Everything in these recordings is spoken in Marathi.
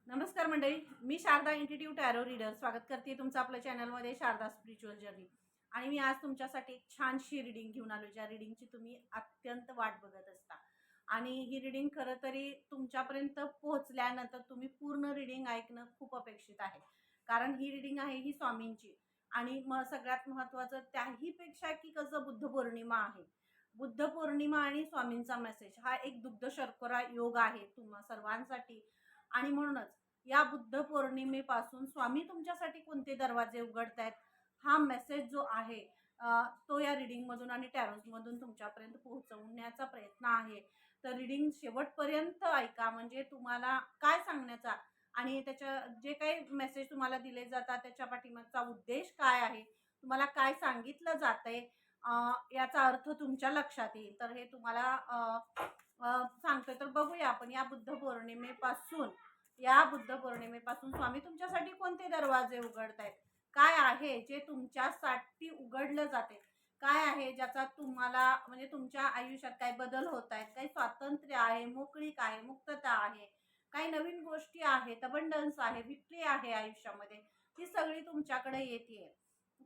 नमस्कार मंडळी, मी शारदा इंट्युटिव्ह टॅरो रीडर स्वागत करते तुमचं आपल्या चॅनलमध्ये शारदा स्पिरिच्युअल जर्नी. आणि मी आज तुमच्यासाठी एक छानशी रीडिंग घेऊन आलो, ज्या रीडिंगची तुम्ही अत्यंत वाट बघत असता. आणि ही रीडिंग खरं तरी तुमच्यापर्यंत पोहोचल्यानंतर तुम्ही पूर्ण रीडिंग ऐकणं खूप अपेक्षित आहे, कारण ही रीडिंग आहे ही स्वामींची. आणि मग सगळ्यात महत्त्वाचं त्याहीपेक्षा की कसं बुद्ध पौर्णिमा आहे. बुद्ध पौर्णिमा आणि स्वामींचा मेसेज हा एक दुग्ध शर्करा योग आहे तुम्हा सर्वांसाठी. आणि म्हणूनच या बुद्ध पौर्णिमेपासून स्वामी तुमच्यासाठी कोणते दरवाजे उघडतायत हा मेसेज जो आहे तो या रीडिंगमधून आणि टॅरोजमधून तुमच्यापर्यंत पोहोचवण्याचा प्रयत्न आहे. तर रीडिंग शेवटपर्यंत ऐका, म्हणजे तुम्हाला काय सांगण्याचा आणि त्याच्या जे काही मेसेज तुम्हाला दिले जातात त्याच्या पाठीमागचा उद्देश काय आहे, तुम्हाला काय सांगितलं जातंय, याचा अर्थ तुमच्या लक्षात येईल. तर हे तुम्हाला सांगतोय. तर बघूया आपण या बुद्ध पौर्णिमेपासून स्वामी तुमच्यासाठी कोणते दरवाजे उघडतायत, काय आहे जे तुमच्यासाठी उघडलं जाते, काय आहे ज्याचा तुम्हाला म्हणजे तुमच्या आयुष्यात काय बदल होत आहेत, काही स्वातंत्र्य आहे, मोकळीक आहे, मुक्तता आहे, काही नवीन गोष्टी आहेत, अबंडन्स आहे, विक्ट्री आहे आयुष्यामध्ये, ती सगळी तुमच्याकडे येते.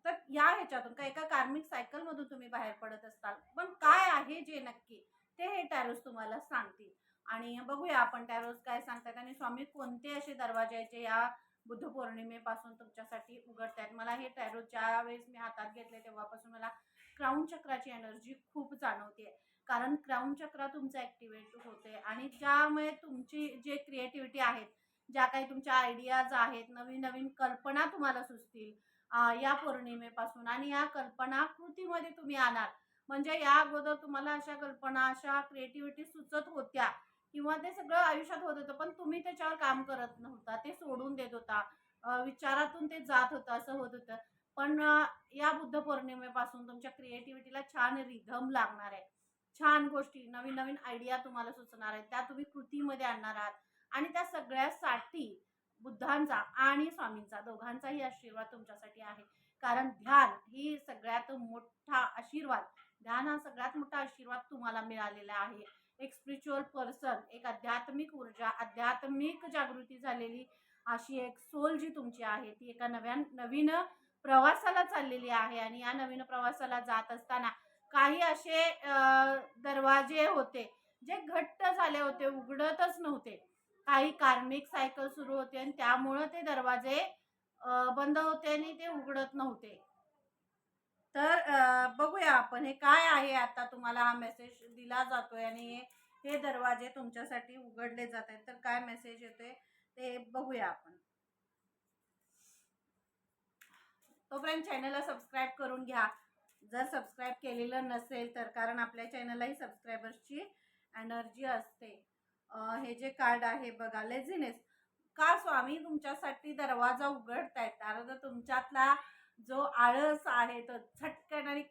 तर या ह्याच्यातून काही एका कार्मिक सायकल मधून तुम्ही बाहेर पडत असताल, पण काय आहे जे नक्की ते हे टॅरोस तुम्हाला सांगतील. आणि बघूया आपण टॅरोस काय सांगतात आणि स्वामी कोणते असे दरवाजे आहेत जे या बुद्ध पौर्णिमेपासून तुमच्यासाठी उघडत आहेत. मला हे टॅरो ज्या वेळेस मी हातात घेतले तेव्हापासून मला क्राऊन चक्राची एनर्जी खूप जाणवते, कारण क्राऊन चक्र तुमचं ऍक्टिव्हेट होते आणि ज्यामुळे तुमची जे क्रिएटिव्हिटी आहेत, ज्या काही तुमच्या आयडियाज आहेत, नवीन नवीन कल्पना तुम्हाला सुचतील या पौर्णिमेपासून. आणि या कल्पना कृतीमध्ये तुम्ही आणार, म्हणजे या अगोदर तुम्हाला अशा कल्पना अशा क्रिएटिव्हिटी सुचत होत्या किंवा ते सगळं आयुष्यात होत होतं, पण तुम्ही त्याच्यावर काम करत नव्हता, ते सोडून देत होता, विचारातून ते जात होतं, असं होत होतं. पण या बुद्ध पौर्णिमेपासून तुमच्या क्रिएटिव्हिटीला छान रिधम लागणार आहे, छान गोष्टी नवीन नवीन आयडिया तुम्हाला सुचणार आहेत, त्या तुम्ही कृतीमध्ये आणणार आहात. आणि त्या सगळ्यासाठी बुद्धांचा आणि स्वामींचा दोघांचाही आशीर्वाद तुमच्यासाठी आहे, कारण ध्यान ही सगळ्यात मोठा आशीर्वाद, ध्यान हा सगळ्यात मोठा आशीर्वाद तुम्हाला मिळालेला आहे. एक स्पिरिच्युअल पर्सन, एक आध्यात्मिक ऊर्जा, आध्यात्मिक जागृती झालेली अशी एक सोल जी तुमची आहे ती एका नवीन प्रवासाला चाललेली आहे. आणि या नवीन प्रवासाला जात असताना काही असे दरवाजे होते जे घट्ट झाले होते, उघडतच नव्हते, काही कार्मिक सायकल सुरू होते आणि त्यामुळे ते दरवाजे बंद होते आणि ते उघडत नव्हते. तर बघूया आपण हे काय आहे. आता तुम्हाला हा मेसेज दिला जातोय आणि हे दरवाजे तुमच्यासाठी उघडले जात आहेत, तर काय मेसेज येतोय ते बघूया आपण. तोपर्यंत चॅनलला सबस्क्राईब करून घ्या जर सबस्क्राईब केलेलं नसेल तर, कारण आपल्या चॅनललाही सबस्क्रायबर्सची एनर्जी असते. हे जे कार्ड आहे बघा, लेझीनेस, का स्वामी तुमच्यासाठी दरवाजा उघडतायत, कारण तुमच्यातला जो आळस आहे तो झटकन आणि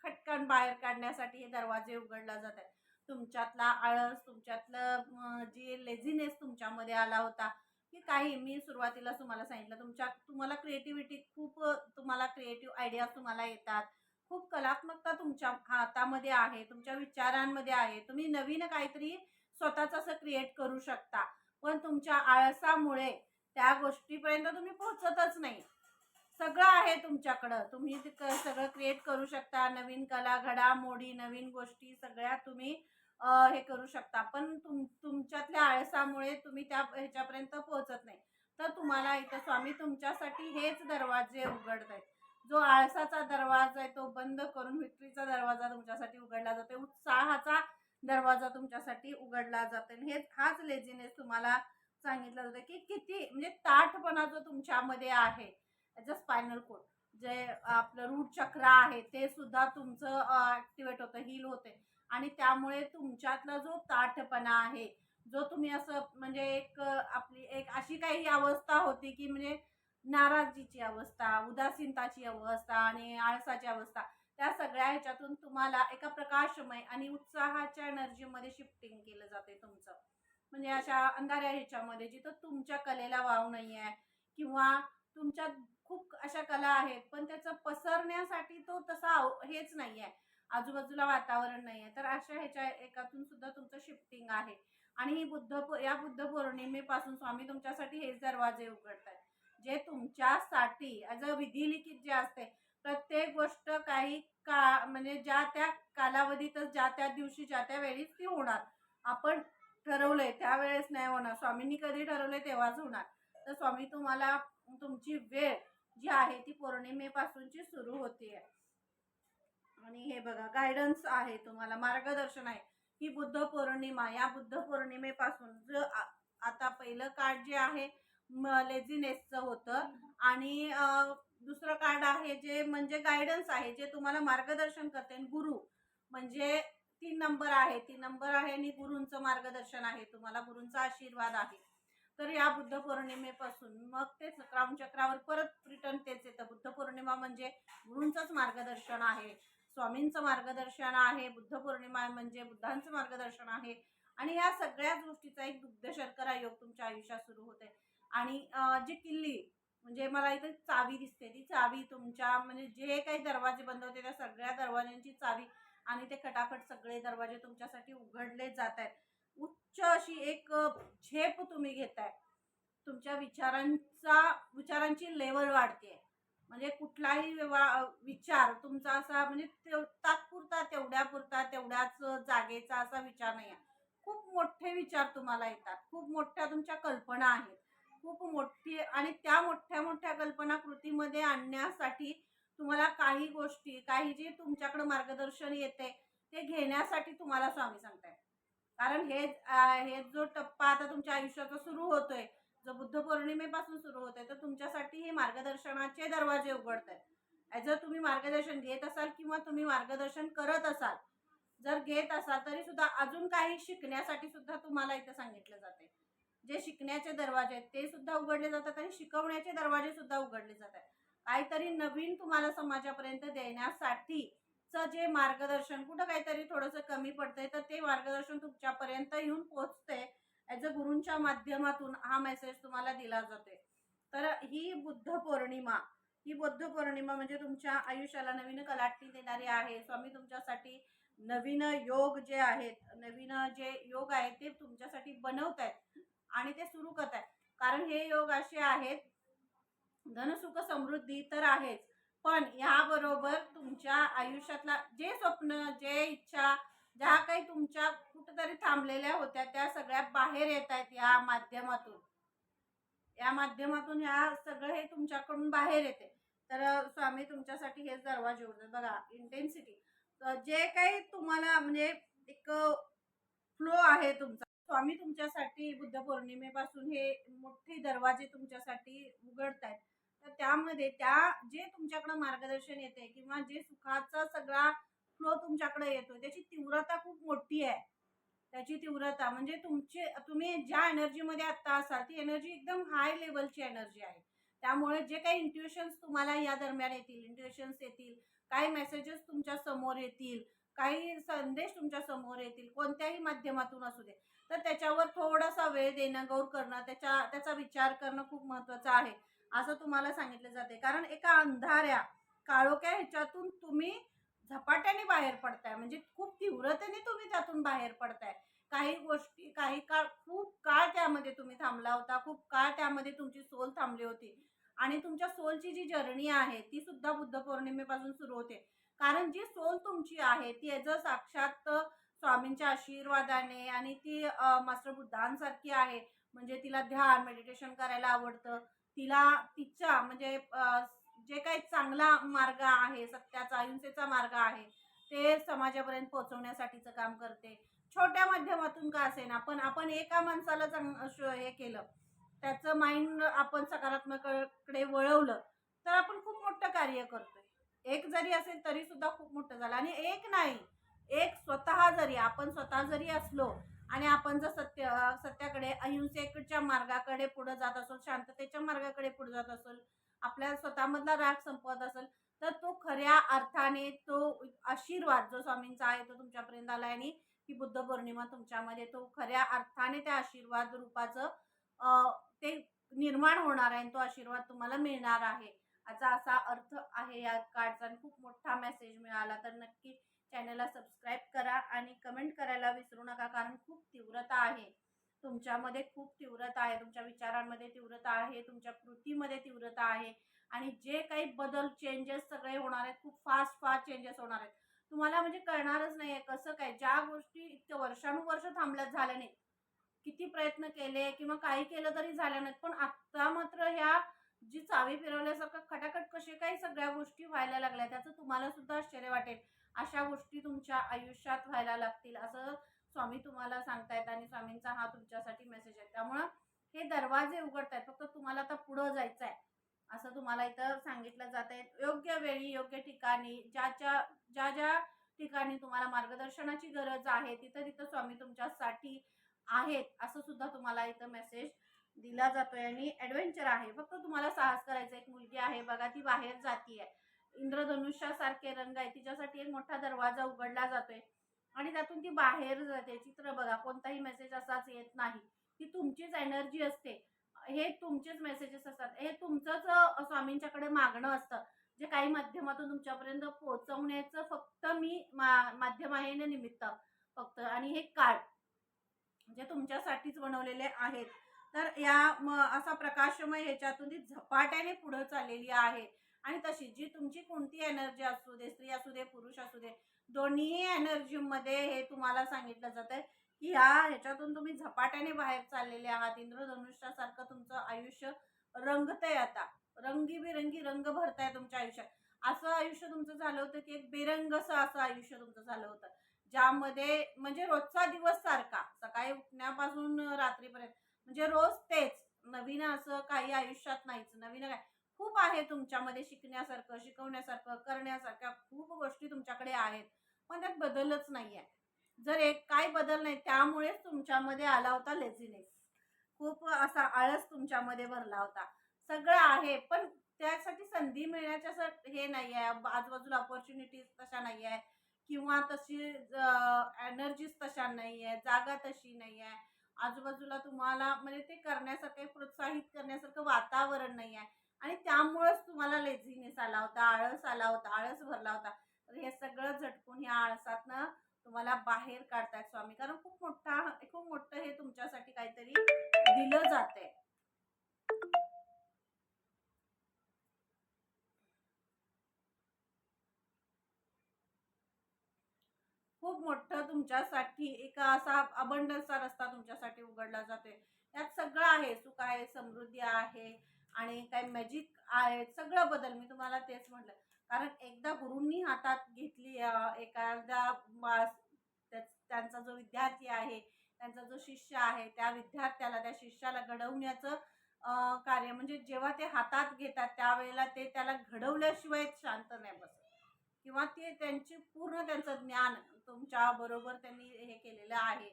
खटकन बाहेर काढण्यासाठी हे दरवाजे उघडला जात आहेत. तुमच्यातला आळस, तुमच्यातलं जी लेझीनेस तुमच्यामध्ये आला होता, की काही मी सुरुवातीला तुम्हाला सांगितलं, तुम्हाला क्रिएटिव्हिटी खूप, तुम्हाला क्रिएटिव्ह आयडियाज तुम्हाला येतात, खूप कलात्मकता तुमच्या हातामध्ये आहे, तुमच्या विचारांमध्ये आहे, तुम्ही नवीन काहीतरी स्वतःच असं क्रिएट करू शकता, पण तुमच्या आळसामुळे त्या गोष्टीपर्यंत तुम्ही पोहोचतच नाही. सगळं आहे तुमच्याकडं, तुम्ही सगळं क्रिएट करू शकता, नवीन कला घडामोडी नवीन गोष्टी सगळ्या तुम्ही हे करू शकता, पण तुमच्यातल्या आळसामुळे तुम्ही त्या ह्याच्यापर्यंत पोहोचत नाही. तर तुम्हाला इथं स्वामी तुमच्यासाठी हेच दरवाजे उघडत आहेत. जो आळसाचा दरवाजा आहे तो बंद करून विक्रीचा दरवाजा तुमच्यासाठी उघडला जातो, उत्साहाचा दरवाजा तुमच्यासाठी उघडला जातो. हाच लेझीनेस तुम्हाला सांगितलं जातं की किती म्हणजे ताठपणा जो तुमच्यामध्ये आहे, ॲज अ स्पायनल कोड, जे आपलं रूट चक्र आहे ते सुद्धा तुमचं ॲक्टिवेट होतं, हील होते. आणि त्यामुळे तुमच्यातला जो ताठपणा आहे, जो तुम्ही असं म्हणजे आपली एक अशी काही अवस्था होती की म्हणजे नाराजीची अवस्था, उदासीनताची अवस्था आणि आळसाची अवस्था, त्या सगळ्या ह्याच्यातून तुम्हाला एका प्रकाशमय आणि उत्साहाच्या एनर्जीमध्ये शिफ्टिंग केलं जाते तुमचं. म्हणजे अशा अंधाऱ्या ह्याच्यामध्ये जिथं तुमच्या कलेला वाव नाही आहे किंवा तुमच्यात खूप अशा कला आहेत पण त्याचं पसरण्यासाठी तो तसा हेच नाही आहे, आजूबाजूला वातावरण नाही आहे, तर अशा ह्याच्या एकातून सुद्धा तुमचं शिफ्टिंग आहे. आणि या बुद्ध पौर्णिमेपासून स्वामी तुमच्यासाठी हेच दरवाजे उघडतात जे तुमच्यासाठी ॲज अ विधिलिखित जे असते प्रत्येक गोष्ट काही म्हणजे ज्या त्या कालावधीतच ज्या त्या दिवशी ज्या त्या वेळीच ती होणार. आपण ठरवलंय त्यावेळेस नाही होणार. स्वामींनी कधी ठरवलंय तेव्हाच होणार. तर स्वामी तुम्हाला तुमची वेळ जी आहे ती पौर्णिमेपासूनची सुरू होतीये. आणि हे बघा गायडन्स आहे, तुम्हाला मार्गदर्शन आहे. ही बुद्ध पौर्णिमा, या बुद्ध पौर्णिमेपासून आता पहिलं कार्ड जे आहे लेझीनेसचं होतं आणि दुसरं कार्ड आहे जे म्हणजे गायडन्स आहे, जे तुम्हाला मार्गदर्शन करते. गुरु म्हणजे 3 नंबर आहे, 3 नंबर आहे आणि गुरूंचं मार्गदर्शन आहे, तुम्हाला गुरूंचा आशीर्वाद आहे. तर या बुद्ध पौर्णिमेपासून मग ते क्राउन चक्रावर परत रिटर्न तेच येतं. बुद्ध पौर्णिमा म्हणजे गुरूंचंच मार्गदर्शन आहे, स्वामींचं मार्गदर्शन आहे. बुद्ध पौर्णिमा म्हणजे बुद्धांचं मार्गदर्शन आहे आणि या सगळ्या गोष्टीचा एक दुग्ध शर्करा योग तुमच्या आयुष्यात सुरू होते. आणि जी किल्ली म्हणजे मला इथे चावी दिसते, ती चावी तुमच्या म्हणजे जे काही दरवाजे बंद होते त्या सगळ्या दरवाजांची चावी आणि ते खटाखट सगळे दरवाजे तुमच्यासाठी उघडले जात आहेत. उच्च अशी एक झेप तुम्ही घेताय. तुमच्या विचारांची लेवल वाढते. म्हणजे कुठलाही विचार तुमचा असा म्हणजे तात्पुरता तेवढ्याच जागेचा असा विचार नाही आहे. खूप मोठे विचार तुम्हाला येतात, खूप मोठ्या तुमच्या कल्पना आहेत, खूप मोठी. आणि त्या मोठ्या मोठ्या कल्पना कृतीमध्ये आणण्यासाठी तुम्हाला काही गोष्टी, काही जे तुमच्याकडे मार्गदर्शन येते ते घेण्यासाठी तुम्हाला स्वामी सांगताय. कारण हे जो टप्पा आता तुमच्या आयुष्याचा सुरू होतोय, जो बुद्ध पौर्णिमेपासून सुरू होतोय, तर तुमच्यासाठी हे मार्गदर्शनाचे दरवाजे उघडत आहेत. जर तुम्ही मार्गदर्शन घेत असाल किंवा तुम्ही मार्गदर्शन करत असाल, जर घेत असाल तरी सुद्धा अजून काही शिकण्यासाठी सुद्धा तुम्हाला इथे सांगितलं जाते. जे शिकण्याचे दरवाजे आहेत ते सुद्धा उघडले जातात आणि शिकवण्याचे दरवाजे सुद्धा उघडले जातात. काहीतरी नवीन तुम्हाला समाजापर्यंत देण्यासाठी जे मार्गदर्शन कुठं काहीतरी थोडंसं कमी पडतंय तर ते मार्गदर्शन तुमच्यापर्यंत येऊन पोहोचते. ॲज अ गुरूंच्या माध्यमातून हा मेसेज तुम्हाला दिला जाते. तर ही बुद्ध पौर्णिमा म्हणजे तुमच्या आयुष्याला नवीन कलाटणी देणारी आहे. स्वामी तुमच्यासाठी नवीन योग जे आहेत, नवीन जे योग आहेत ते तुमच्यासाठी बनवत आहेत आणि ते सुरू करत आहेत. कारण हे योग असे आहेत, धनसुख समृद्धी तर आहेच, पण याबरोबर तुमच्या आयुष्यातला जे स्वप्न, जे इच्छा, ज्या काही तुमच्या कुठेतरी थांबलेल्या होत्या त्या सगळ्या बाहेर येत आहेत या माध्यमातून. ह्या सगळं हे तुमच्याकडून बाहेर येते. तर स्वामी तुमच्यासाठी हेच दरवाजे उघडतात. बघा इंटेन्सिटी, जे काही तुम्हाला म्हणजे एक फ्लो आहे तुमचा, स्वामी तुमच्यासाठी बुद्ध पौर्णिमेपासून हे मोठे दरवाजे तुमच्यासाठी उघडतायत. तर त्यामध्ये जे तुमच्याकडे मार्गदर्शन येते किंवा जे सुखाचा सगळा फ्लो तुमच्याकडे येतो त्याची तीव्रता खूप मोठी आहे. त्याची तीव्रता म्हणजे तुम्ही ज्या एनर्जीमध्ये आत्ता असाल ती एनर्जी एकदम हाय लेवलची एनर्जी आहे. त्यामुळे जे काही इंट्युशन्स तुम्हाला या दरम्यान येतील, काही मेसेजेस तुमच्या समोर येतील, काही संदेश तुमच्या समोर येतील, कोणत्याही माध्यमातून असू दे, तर त्याच्यावर थोडासा वेळ देणं, गौर करणं, त्याचा विचार करणं खूप महत्त्वाचं आहे असं तुम्हाला सांगितलं जाते. कारण एका अंधाऱ्या काळोख्या ह्याच्यातून तुम्ही झपाट्याने बाहेर पडताय, म्हणजे खूप तीव्रतेने तुम्ही त्यातून बाहेर पडताय. काही गोष्टी काही काळ, खूप काळ त्यामध्ये तुम्ही थांबला होता, खूप काळ त्यामध्ये तुमची सोल थांबली होती आणि तुमच्या सोलची जी जर्नी आहे ती सुद्धा बुद्ध पौर्णिमेपासून सुरू होते. कारण जी सोल तुमची आहे ती जर साक्षात स्वामींच्या आशीर्वादाने आणि ती मास्टर बुद्धांसारखी आहे. म्हणजे तिला ध्यान मेडिटेशन करायला आवडतं, तिचा म्हणजे जे काही चांगला मार्ग आहे, सत्याचा अहिंसेचा मार्ग आहे ते समाजापर्यंत पोहोचवण्यासाठीचं काम करते. छोट्या माध्यमातून का असेना, पण आपण एका माणसाला हे केलं, त्याचं माइंड आपण सकारात्मककडे वळवलं तर आपण खूप मोठं कार्य करतोय. एक जरी असेल तरी सुद्धा खूप मोठं झालं. आणि एक नाही, एक आपण स्वतः जरी असलो आणि आपण जर सत्याकडे, अहिंसेच्या मार्गाकडे पुढे जात असो, शांततेच्या मार्गाकडे पुढे जात असेल, आपल्या स्वतःमधला राग संपवत असेल, तर तो खऱ्या अर्थाने तो आशीर्वाद जो स्वामींचा आहे तो तुमच्यापर्यंत आला. आणि ही बुद्ध पौर्णिमा तुमच्यामध्ये तो खऱ्या अर्थाने त्या आशीर्वाद रूपाचं ते निर्माण होणार आहे, तो आशीर्वाद तुम्हाला मिळणार आहे, याचा असा अर्थ आहे या कार्डचा. आणि खूप मोठा मेसेज मिळाला तर नक्की चॅनलला सबस्क्राईब करा आणि कमेंट करायला विसरू नका, कारण खूप तीव्रता आहे तुमच्यामध्ये खूप तीव्रता आहे, तुमच्या विचारांमध्ये तीव्रता आहे, तुमच्या कृतीमध्ये तीव्रता आहे आणि जे काही बदल चेंजेस सगळे होणार आहेत, खूप फास्ट फास्ट चेंजेस होणार आहेत. तुम्हाला म्हणजे कळणारच नाहीये कसं काय, ज्या गोष्टी इतक्या वर्षानुवर्ष थांबल्यात झाल्या नाही, किती प्रयत्न केले किंवा काही केलं तरी झाल्या नाहीत, पण आता मात्र ह्या जी चावी फिरवल्यासारखं खटाखट कसे काही सगळ्या गोष्टी व्हायला लागल्या, त्याचं तुम्हाला सुद्धा आश्चर्य वाटेल. अशा गोष्टी तुमच्या आयुष्यात व्हायला लागतील असं स्वामी तुम्हाला सांगतायत आणि स्वामींचा हा तुमच्यासाठी मेसेज आहे. त्यामुळं हे दरवाजे उघडतायत, फक्त तुम्हाला आता पुढं जायचं आहे असं तुम्हाला इथं सांगितलं जात आहे. योग्य वेळी योग्य ठिकाणी ज्या ज्या ठिकाणी तुम्हाला मार्गदर्शनाची गरज आहे तिथं तिथं स्वामी तुमच्यासाठी आहेत असं सुद्धा तुम्हाला इथं मेसेज दिला जातोय. आणि ऍडव्हेंचर आहे, फक्त तुम्हाला साहस करायचं. एक मुलगी आहे बघा, ती बाहेर जातीये, इंद्रधनुष्यासारखे रंग आहे, तिच्यासाठी एक मोठा दरवाजा उघडला जातोय आणि त्यातून ती बाहेर जाते. चित्र बघा, कोणताही मेसेज असाच येत नाही, ती तुमचीच एनर्जी असते, हे तुमचेच मेसेजेस असतात, हे तुमचंच स्वामींच्याकडे मागणं असतं, जे काही माध्यमातून तुमच्यापर्यंत पोहोचवण्याचं फक्त मी माध्यम आहे ना, निमित्त फक्त. आणि हे कार्ड जे तुमच्यासाठीच बनवलेले आहेत. तर या असा प्रकाशमय ह्याच्यातून ती झपाट्याने पुढे चाललेली आहे. आणि तशी जी तुमची कोणती एनर्जी असू दे, स्त्री असू दे, पुरुष असू दे, दोन्ही एनर्जीमध्ये हे तुम्हाला सांगितलं जातंय की ह्याच्यातून तुम्ही झपाट्याने बाहेर चाललेले आहात. इंद्रधनुष्यासारखं तुमचं आयुष्य रंगतंय आता, रंगीबिरंगी रंग भरताय तुमच्या आयुष्यात. असं आयुष्य तुमचं झालं होतं की एक बेरंगसं असं आयुष्य तुमचं झालं होतं, ज्यामध्ये म्हणजे रोजचा दिवस सारखा, सकाळी उठण्यापासून रात्रीपर्यंत म्हणजे रोज तेच. नवीन असं काही आयुष्यात नाहीच. नवीन काय खूप आहे तुमच्यामध्ये शिकण्यासारखं, शिकवण्यासारखं, करण्यासारख्या खूप गोष्टी तुमच्याकडे आहेत, पण त्यात बदलच नाहीये. जर एक काय बदल नाही, त्यामुळेच तुमच्यामध्ये आला होता लेझीनेस, खूप असा आळस तुमच्यामध्ये भरला होता. सगळं आहे, पण त्यासाठी संधी मिळण्याच्या असं हे नाही आहे, आजूबाजूला ऑपॉर्च्युनिटीज तशा नाही आहे किंवा तशी एनर्जीज तशा नाही आहे, जागा तशी नाही आहे, आजूबाजूला तुम्हाला म्हणजे ते करण्यासारखं, प्रोत्साहित करण्यासारखं वातावरण नाही आहे आणि त्यामुळेच तुम्हाला लेझीनेस आला होता, आळस आला होता, आळस भरला होता. तर हे सगळं झटकून ह्या आळसातनं तुम्हाला बाहेर काढतायत स्वामी, कारण खूप मोठं हे तुमच्यासाठी काहीतरी दिलं जातंय. खूप मोठं तुमच्यासाठी एक असा अबंडन्सचा रस्ता तुमच्यासाठी उघडला जातोय. त्यात सगळं आहे, सुख आहे, समृद्धी आहे आणि काही मॅजिक आहे, सगळं बदल. मी तुम्हाला तेच म्हटलं, कारण एकदा गुरूंनी हातात घेतली एखाद्या त्यांचा जो विद्यार्थी आहे, त्यांचा जो शिष्य आहे, त्या विद्यार्थ्याला, त्या शिष्याला घडवण्याचं कार्य म्हणजे जेव्हा ते हातात घेतात त्यावेळेला ते त्याला घडवल्याशिवाय शांत नाही बसत किंवा ते त्यांची पूर्ण त्यांचं ज्ञान तुमच्या बरोबर त्यांनी हे केलेलं आहे.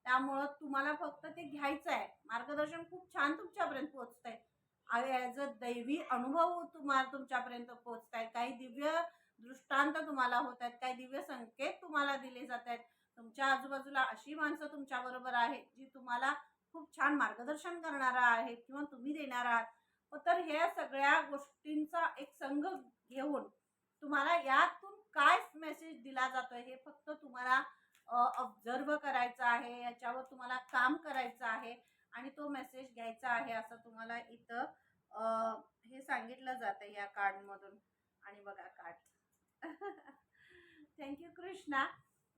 त्यामुळं तुम्हाला फक्त ते घ्यायचं आहे. मार्गदर्शन खूप छान तुमच्यापर्यंत पोहोचतंय. ॲज अ दैवी अनुभव तुम्हाला तुमच्यापर्यंत पोहोचतायत. काही दिव्य दृष्टांत तुम्हाला होत आहेत, काही दिव्य संकेत तुम्हाला दिले जात आहेत. तुमच्या आजूबाजूला अशी माणसं तुमच्याबरोबर आहेत, जी तुम्हाला खूप छान मार्गदर्शन करणारा आहेत किंवा तुम्ही देणार आहात. तर ह्या सगळ्या गोष्टींचा एक संघ घेऊन तुम्हाला यातून काय मेसेज दिला जातोय हे फक्त तुम्हाला ऑब्झर्व करायचं आहे, याच्यावर तुम्हाला काम करायचं आहे आणि तो मेसेज घ्यायचा आहे असं तुम्हाला इथं हे सांगितलं जातं या कार्ड मधून. आणि बघा कार्ड थँक्यू कृष्णा.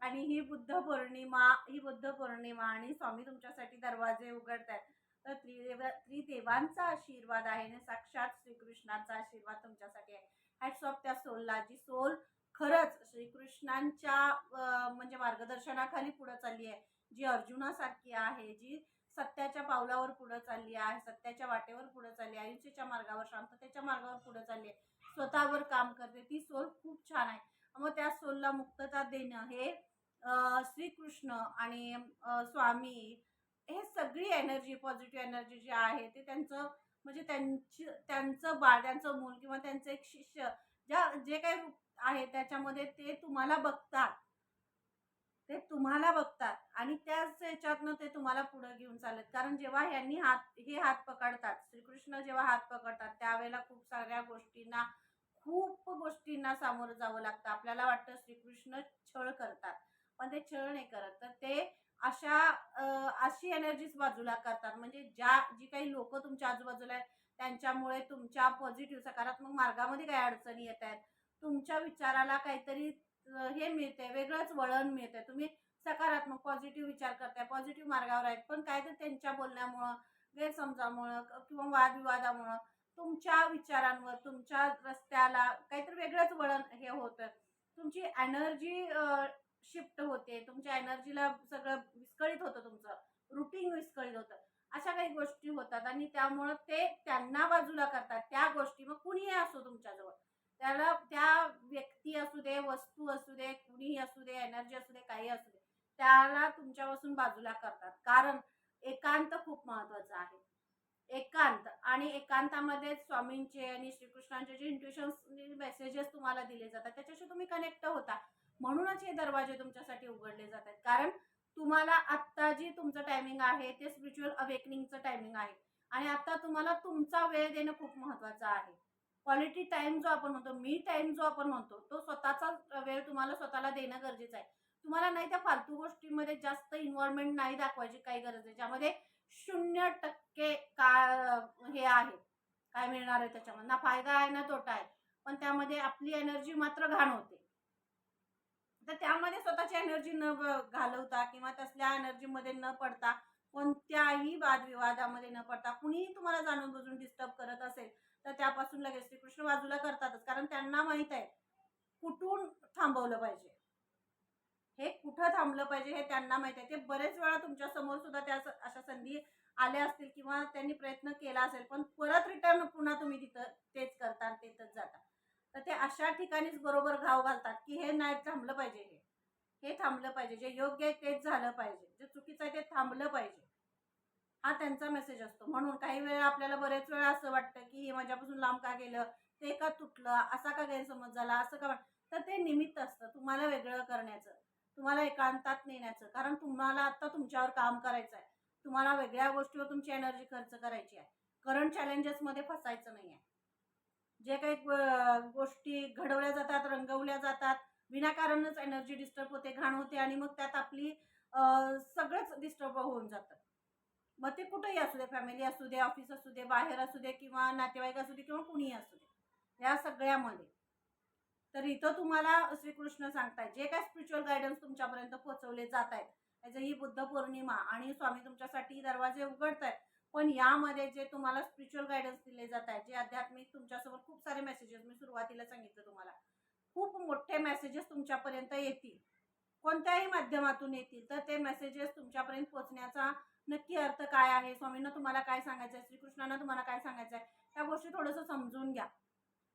आणि ही बुद्ध पौर्णिमा आणि स्वामी तुमच्यासाठी दरवाजे उघडतायत. तर त्रिदेवांचा आशीर्वाद आहे आणि साक्षात श्रीकृष्णाचा आशीर्वाद तुमच्यासाठी आहे. हॅट्स ऑफ त्या सोलला, जी सोल खरंच श्रीकृष्णांच्या म्हणजे मार्गदर्शनाखाली पुढे चालली आहे, जी अर्जुनासारखी आहे, जी सत्याच्या पावलावर पुढे चालली आहे, सत्याच्या वाटेवर पुढे चालली आहे, अहिंसेच्या मार्गावर, शांततेच्या मार्गावर पुढे चालली आहे, स्वतःवर काम करते, ती सोल खूप छान आहे. मग त्या सोलला मुक्तता देणं हे श्रीकृष्ण आणि स्वामी, हे सगळी एनर्जी, पॉझिटिव्ह एनर्जी जी आहे ते त्यांचं म्हणजे त्यांचं बाळ, त्यांचं मूल किंवा त्यांचं एक शिष्य जे काही रूप आहे त्याच्यामध्ये ते तुम्हाला बघतात आणि त्याच ह्याच्यातनं ते तुम्हाला पुढे घेऊन चालत. कारण जेव्हा हे हात पकडतात, श्रीकृष्ण जेव्हा हात पकडतात त्यावेळेला खूप गोष्टींना सामोरं जावं लागतं. आपल्याला वाटतं श्रीकृष्ण छळ करतात, पण ते छळ नाही करत, तर ते अशी एनर्जीज बाजूला करतात. म्हणजे जी काही लोक तुमच्या आजूबाजूला आहेत त्यांच्यामुळे तुमच्या पॉझिटिव्ह सकारात्मक मार्गामध्ये काही अडचणी येत आहेत, तुमच्या विचाराला काहीतरी हे मिळतंय, वेगळंच वळण मिळतंय, तुम्ही सकारात्मक पॉझिटिव्ह विचार करताय, पॉझिटिव्ह मार्गावर आहेत, पण काहीतरी त्यांच्या बोलण्यामुळं, गैरसमजामुळं किंवा वादविवादामुळं तुमच्या विचारांवर, तुमच्या रस्त्याला काहीतरी वेगळंच वळण हे होतं. तुमची एनर्जी शिफ्ट होते, तुमच्या एनर्जीला सगळं विस्कळीत होतं, तुमचं रुटीन विस्कळीत होतं. अशा काही गोष्टी होतात आणि त्यामुळं ते त्यांना बाजूला करतात त्या गोष्टी. मग कुणीही असो तुमच्याजवळ, त्याला त्या व्यक्ती असू दे, वस्तू असू दे, कुणीही असू दे, एनर्जी असू दे, काही असू दे, त्याला तुमच्यापासून बाजूला करतात. कारण एकांत खूप महत्वाचा आहे. एकांत आणि एकांतामध्ये स्वामींचे आणि श्रीकृष्णांचे जे इंट्युशन्स मेसेजेस तुम्हाला दिले जातात त्याच्याशी तुम्ही कनेक्ट होता. म्हणूनच हे दरवाजे तुमच्यासाठी उघडले जातात. कारण तुम्हाला आत्ता जी तुमचं टायमिंग आहे ते स्पिरिच्युअल अवेकनिंगचं टायमिंग आहे आणि आता तुम्हाला तुमचा वेळ देणं खूप महत्वाचं आहे. क्वालिटी टाइम जो आपण म्हणतो, मी टाइम जो आपण म्हणतो, तो स्वतःचा वेळ तुम्हाला स्वतःला देणं गरजेचं आहे. तुम्हाला नाही त्या फालतू गोष्टींमध्ये जास्त इन्व्हॉल्वमेंट नाही दाखवायची काही गरज आहे, ज्यामध्ये 0% हे आहे, काय मिळणार आहे त्याच्यामध्ये, ना फायदा आहे ना तोटा आहे, पण त्यामध्ये आपली एनर्जी मात्र घाण होते. तर त्यामध्ये स्वतःची एनर्जी न घालवता किंवा तसल्या एनर्जीमध्ये न पडता, कोणत्याही वादविवादामध्ये न पडता, कुणीही तुम्हाला जाणून बुजून डिस्टर्ब करत असेल तर त्यापासून लगेच श्रीकृष्ण बाजूला करतातच. कारण त्यांना माहित आहे कुठून थांबवलं पाहिजे, हे कुठं थांबलं पाहिजे हे त्यांना माहित आहे. ते बरेच वेळा तुमच्या समोर सुद्धा त्या अशा संधी आल्या असतील किंवा त्यांनी प्रयत्न केला असेल, पण परत रिटर्न पुन्हा तुम्ही तिथं तेच करता, तेच जाता. तर ते अशा ठिकाणीच बरोबर घाव घालतात की हे नाही थांबलं पाहिजे, हे थांबलं पाहिजे, जे योग्य आहे तेच झालं पाहिजे, जे चुकीचं आहे ते थांबलं पाहिजे, हा त्यांचा मेसेज असतो. म्हणून काही वेळा आपल्याला बरेच वेळा असं वाटतं की हे माझ्यापासून लांब का गेलं, ते का तुटलं, असा का गैरसमज झाला, असं का, तर ते निमित्त असतं तुम्हाला वेगळं करण्याचं, तुम्हाला एकांतात नेण्याचं. कारण तुम्हाला आता तुमच्यावर काम करायचं आहे, तुम्हाला वेगळ्या गोष्टीवर तुमची एनर्जी खर्च करायची आहे, करंट चॅलेंजेसमध्ये फसायचं नाही आहे. जे काही गोष्टी घडवल्या जातात, रंगवल्या जातात, विनाकारणच एनर्जी डिस्टर्ब होते, घाण होते आणि मग त्यात आपली सगळंच डिस्टर्ब होऊन जातं. मग ते कुठेही असू दे, फॅमिली असू दे, ऑफिस असू दे, बाहेर असू दे किंवा नातेवाईक असू दे किंवा कुणीही असू दे, या सगळ्यामध्ये. तर इथं तुम्हाला श्रीकृष्ण सांगतायत, जे काय स्पिरिच्युअल गायडन्स तुमच्यापर्यंत पोहोचवले जात आहेत, त्याचं ही बुद्ध पौर्णिमा आणि स्वामी तुमच्यासाठी दरवाजे उघडतायत. पण यामध्ये जे तुम्हाला स्पिरिच्युअल गायडन्स दिले जात आहेत, जे आध्यात्मिक तुमच्यासोबत खूप सारे मेसेजेस, मी सुरुवातीला सांगितलं तुम्हाला, खूप मोठे मेसेजेस तुमच्यापर्यंत येतील, कोणत्याही माध्यमातून येतील. तर ते मेसेजेस तुमच्यापर्यंत पोहोचण्याचा नक्की अर्थ काय आहे, स्वामींना तुम्हाला काय सांगायचं आहे, श्रीकृष्णांना तुम्हाला काय सांगायचं आहे, त्या गोष्टी थोडंसं समजून घ्या,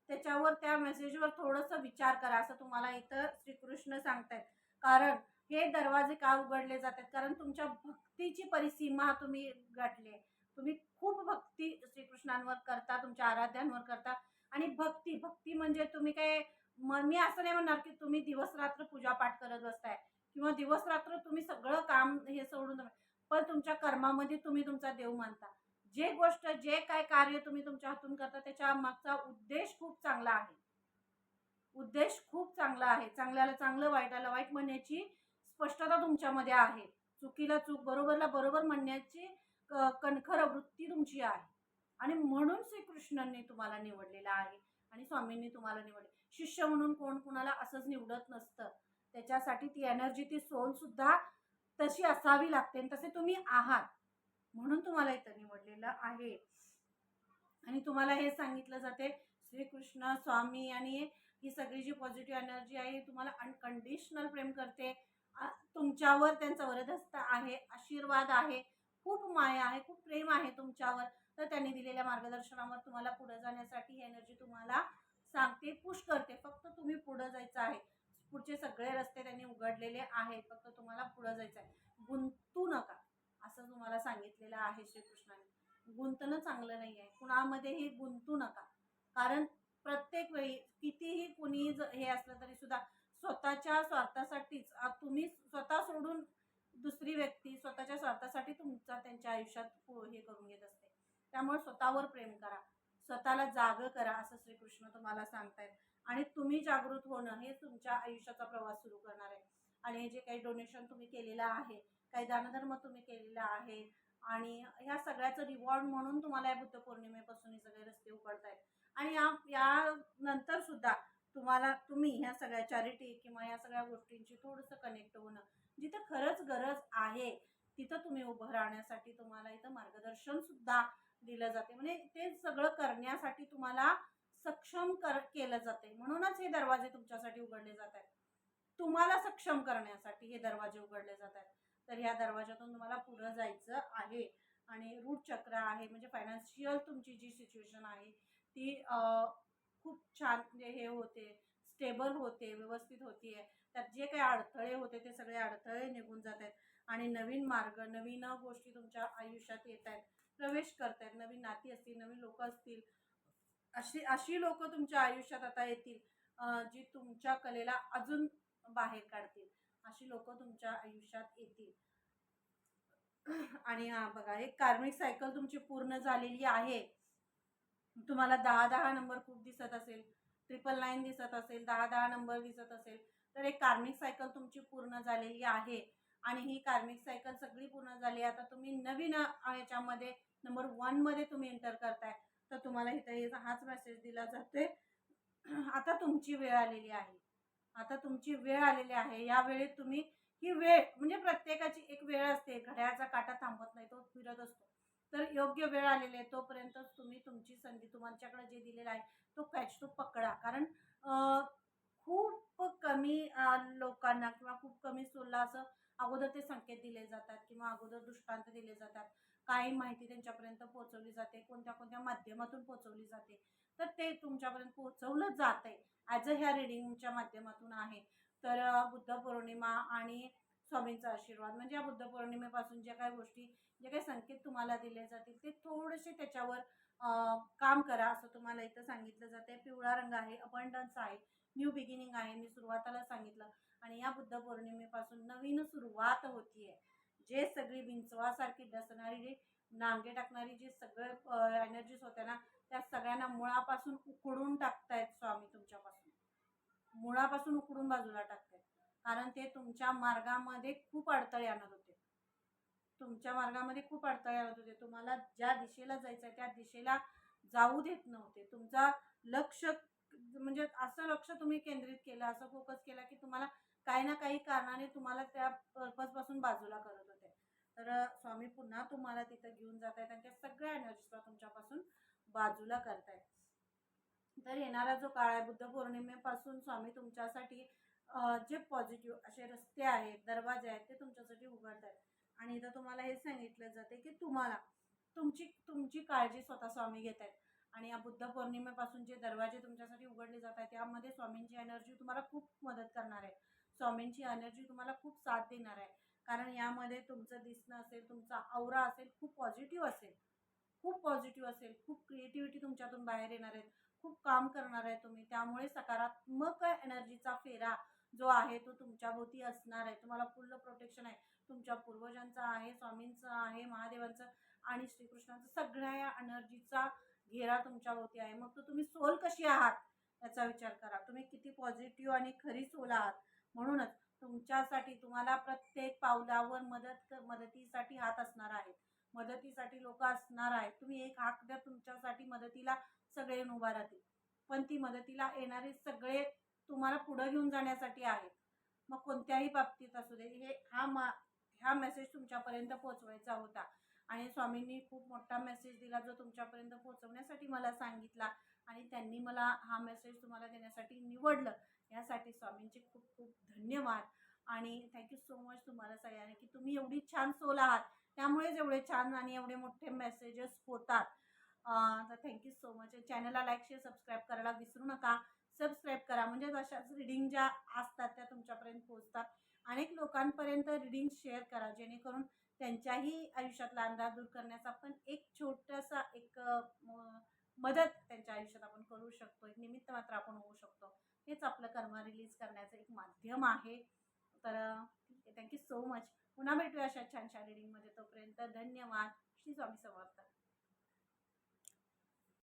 त्याच्यावर त्या मेसेजवर थोडंसं विचार करा, असं तुम्हाला इथं श्रीकृष्ण सांगतायत. कारण हे दरवाजे का उघडले जातात, कारण तुमच्या भक्तीची परिसीमा तुम्ही गाठली, तुम्ही खूप भक्ती श्रीकृष्णांवर करता, तुमच्या आराध्यांवर करता. आणि भक्ती भक्ती म्हणजे तुम्ही काय, मी असं नाही म्हणणार की तुम्ही दिवस रात्र पूजा पाठ करत बसताय किंवा दिवस रात्र तुम्ही सगळं काम हे सोडून, पण तुमच्या कर्मामध्ये तुम्ही तुमचा देव मानता. जे गोष्ट, जे काय कार्य तुम्ही तुमच्या हातून करता त्याच्या मागचा उद्देश खूप चांगला आहे, उद्देश खूप चांगला आहे. चांगल्याला चांगलं, वाईटाला वाईट म्हणण्याची स्पष्टता तुमच्यामध्ये आहे, चुकीला चूक, बरोबरला बरोबर म्हणण्याची कणखर वृत्ती तुमची आहे. आणि म्हणून श्रीकृष्णांनी तुम्हाला निवडलेलं आहे आणि स्वामींनी तुम्हाला निवडले. शिष्य म्हणून कोण कुणाला असंच निवडत नसतं, त्याच्यासाठी ती एनर्जी, ती सोल सुद्धा तशी असावी लागते आणि तसे तुम्ही आहात, म्हणून तुम्हाला इथं निवडलेलं आहे. आणि तुम्हाला हे सांगितलं जाते, श्रीकृष्ण, स्वामी आणि ही सगळी जी पॉझिटिव्ह एनर्जी आहे तुम्हाला अनकंडिशनल प्रेम करते, तुमच्यावर त्यांचा वरदहस्त आहे, आशीर्वाद आहे, खूप माया आहे, खूप प्रेम आहे तुमच्यावर. तर त्यांनी दिलेल्या मार्गदर्शनावर तुम्हाला पुढे जाण्यासाठी ही एनर्जी तुम्हाला सांगते, पुश करते. फक्त तुम्ही पुढे जायचं आहे, पुढचे सगळे रस्ते त्यांनी उघडलेले आहेत, फक्त तुम्हाला पुढे जायचं आहे. गुंतू नका, असं तुम्हाला सांगितलेलं आहे श्रीकृष्णाने. गुंतणं चांगलं नाही आहे, कुणामध्येही गुंतू नका. कारण प्रत्येक वेळी कितीही कुणी हे असलं तरी सुद्धा स्वतःच्या स्वार्थासाठीच, तुम्ही स्वतः सोडून दुसरी व्यक्ती स्वतःच्या स्वार्थासाठी तुमचा त्यांच्या आयुष्यात हे करून घेत असते. त्यामुळे स्वतःवर प्रेम करा, स्वतःला जाग करा, असं श्रीकृष्ण तुम्हाला सांगतायत. आणि तुम्ही जागृत होणं हे तुमच्या आयुष्याचा प्रवास सुरू करणार आहे. आणि जे काही डोनेशन तुम्ही केलेलं आहे काही दानधर्म तुम्ही केलेला आहे आणि ह्या सगळ्याचं रिवॉर्ड म्हणून तुम्हाला या बुद्ध पौर्णिमेपासून हे सगळे रस्ते उघडत आहेत. आणि या नंतर सुद्धा तुम्ही ह्या सगळ्या चॅरिटी किंवा या सगळ्या गोष्टींची थोडंसं कनेक्ट होणं, जिथं खरंच गरज आहे तिथं तुम्ही उभं राहण्यासाठी तुम्हाला इथं मार्गदर्शन सुद्धा दिलं जाते. म्हणजे ते सगळं करण्यासाठी तुम्हाला सक्षम केलं जाते. म्हणूनच हे दरवाजे तुमच्यासाठी उघडले जात आहेत. तुम्हाला सक्षम करण्यासाठी हे दरवाजे उघडले जात आहेत. तर ह्या दरवाजातून तुम्हाला पुढं जायचं आहे आणि रूट चक्र आहे, म्हणजे फायनान्शियल तुमची जी सिच्युएशन आहे ती खूप छान म्हणजे हे होते, स्टेबल होते, व्यवस्थित होतीये. त्यात जे काही अडथळे होते ते सगळे अडथळे निघून जात आहेत आणि नवीन मार्ग, नवीन गोष्टी तुमच्या आयुष्यात येत आहेत, प्रवेश करत आहेत. नवीन नाती असतील, नवीन लोक असतील, अशी अशी लोक तुमच्या आयुष्यात आता येतील जी तुमच्या कलेला अजून बाहेर काढतील. अशी लोक तुमच्या आयुष्यात येतील. आणि हा बघा, एक कार्मिक सायकल तुमची पूर्ण झालेली आहे. तुम्हाला 10-10 नंबर खूप दिसत असेल, 999 दिसत असेल, 10-10 नंबर दिसत असेल, तर एक कार्मिक सायकल तुमची पूर्ण झालेली आहे. आणि ही कार्मिक सायकल सगळी पूर्ण झाली. आता तुम्ही नवीन ह्याच्यामध्ये नंबर 1 मध्ये तुम्ही एंटर करताय. तर तुम्हाला इथे हाच मेसेज दिला जातोय, आता तुमची वेळ आलेली आहे. आता तुमची वेळ आलेली आहे. या वेळेत तुम्ही ही वेळ, म्हणजे प्रत्येकाची एक वेळ असते, घड्याळाचा काटा थांबत नाही, तो फिरत असतो. तर योग्य वेळ आलेली आहे, तोपर्यंत तुम्ही तुमची संधी, तुमच्याकडे जे दिलेलं आहे तो कॅच, तो पकडा. कारण खूप कमी लोकांना किंवा खूप कमी सोलला असं अगोदर ते संकेत दिले जातात किंवा अगोदर दृष्टांत दिले जातात. काही माहिती त्यांच्यापर्यंत पोहोचवली जाते, कोणत्या कोणत्या माध्यमातून पोहोचवली जाते. तर ते तुमच्यापर्यंत पोहोचवलं जात आहे ॲज अ ह्या रिडिंगच्या माध्यमातून आहे. तर बुद्ध पौर्णिमा आणि स्वामींचा आशीर्वाद, म्हणजे या बुद्ध पौर्णिमेपासून ज्या काही गोष्टी, जे काही संकेत तुम्हाला दिले जातील ते थोडेसे त्याच्यावर काम करा असं तुम्हाला इथं सांगितलं जाते. पिवळा रंग आहे, अबंडन्स आहे, न्यू बिगिनिंग आहे, मी सुरुवाताला सांगितलं. आणि या बुद्ध पौर्णिमेपासून नवीन सुरुवात होतीये. जे सगळी विंचवासारखी डसणारी, नांगे टाकणारी जी सगळे एनर्जीज होत्या ना, त्या सगळ्यांना मुळापासून उखडून टाकतायत स्वामी तुमच्यापासून. मुळापासून उखडून बाजूला टाकतायत. कारण ते तुमच्या मार्गामध्ये खूप अडथळे आणत होते. तुमच्या मार्गामध्ये खूप अडथळे आणत होते. तुम्हाला ज्या दिशेला जायचं आहे त्या दिशेला जाऊ देत नव्हते. तुमचा लक्ष, म्हणजे असं लक्ष तुम्ही केंद्रित केलं, असं फोकस केला की तुम्हाला काही ना काही कारणाने तुम्हाला त्या पर्पजपासून बाजूला करत होते. तर स्वामी पुन्हा तुम्हाला तिथं घेऊन जात आहेत आणि त्या सगळ्या एनर्जीजला तुमच्यापासून बाजूला करतायत. तर येणारा जो काळ आहे, बुद्ध पौर्णिमेपासून स्वामी तुमच्यासाठी जे पॉझिटिव्ह असे रस्ते आहेत, दरवाजे आहेत, ते तुमच्यासाठी उघडत आहेत. आणि इथं तुम्हाला हे सांगितलं जाते की तुम्हाला तुमची तुमची काळजी स्वतः स्वामी घेत आहेत. आणि या बुद्ध पौर्णिमेपासून जे दरवाजे तुमच्यासाठी उघडले जात आहेत त्यामध्ये स्वामींची एनर्जी तुम्हाला खूप मदत करणार आहे. स्वामींची एनर्जी तुम्हाला खूप साथ देणार आहे. कारण यामध्ये तुमचं दिसणं असेल, तुमचा औरा असेल, खूप पॉझिटिव्ह असेल, खूप पॉझिटिव्ह असेल, खूप क्रिएटिव्हिटी तुमच्यातून बाहेर येणार आहे, खूप काम करणार आहे तुम्ही. त्यामुळे सकारात्मक एनर्जीचा फेरा जो आहे तो तुमच्या भोवती असणार आहे. तुम्हाला फुल प्रोटेक्शन आहे, तुमच्या पूर्वजांचं आहे, स्वामींचं आहे, महादेवांचं आणि श्रीकृष्णाचं, सगळ्या या एनर्जीचा घेरा तुमच्या भोवती आहे. मग तो तुम्ही सोल कशी आहात याचा विचार करा. तुम्ही किती पॉझिटिव्ह आणि खरी सोल आहात. म्हणूनच तुमच्यासाठी, तुम्हाला प्रत्येक पावलावर मदतीसाठी हात असणार आहेत, मदतीसाठी लोक असणार आहेत. तुम्ही एक हाक द्या, तुमच्यासाठी मदतीला सगळे येऊन उभा राहतील. पण ती मदतीला येणारे सगळे तुम्हाला पुढे घेऊन जाण्यासाठी आहेत. मग कोणत्याही बाबतीत असू दे, हा मेसेज तुमच्यापर्यंत पोहोचवायचा होता. आणि स्वामींनी खूप मोठा मेसेज दिला जो तुमच्यापर्यंत पोहोचवण्यासाठी मला सांगितला. आणि त्यांनी मला हा मेसेज तुम्हाला देण्यासाठी निवडलं. यासाठी स्वामींचे खूप खूप धन्यवाद. आणि थँक्यू सो मच तुम्हाला सगळ्यांनी की तुम्ही एवढी छान सोल आहात, त्यामुळेच एवढे छान आणि एवढे मोठे मेसेजेस होतात. तर थँक्यू सो मच. चॅनलला लाईक, शेअर, सबस्क्राईब करायला विसरू नका. सबस्क्राईब करा, म्हणजे अशाच रिडिंग ज्या असतात त्या तुमच्यापर्यंत पोहोचतात. अनेक लोकांपर्यंत रिडिंग शेअर करा, जेणेकरून त्यांच्याही आयुष्यातला अंधार दूर करण्याचा पण एक छोटासा एक मदत त्यांच्या आयुष्यात आपण करू शकतो. एक निमित्त मात्र आपण होऊ शकतो. हेच आपलं कर्म रिलीज करण्याचं एक माध्यम आहे. तर ठीक आहे, थँक्यू सो मच. पुन्हा भेटूया अशा छानशा रिडिंगमध्ये. तोपर्यंत धन्यवाद. श्री स्वामी समर्थ.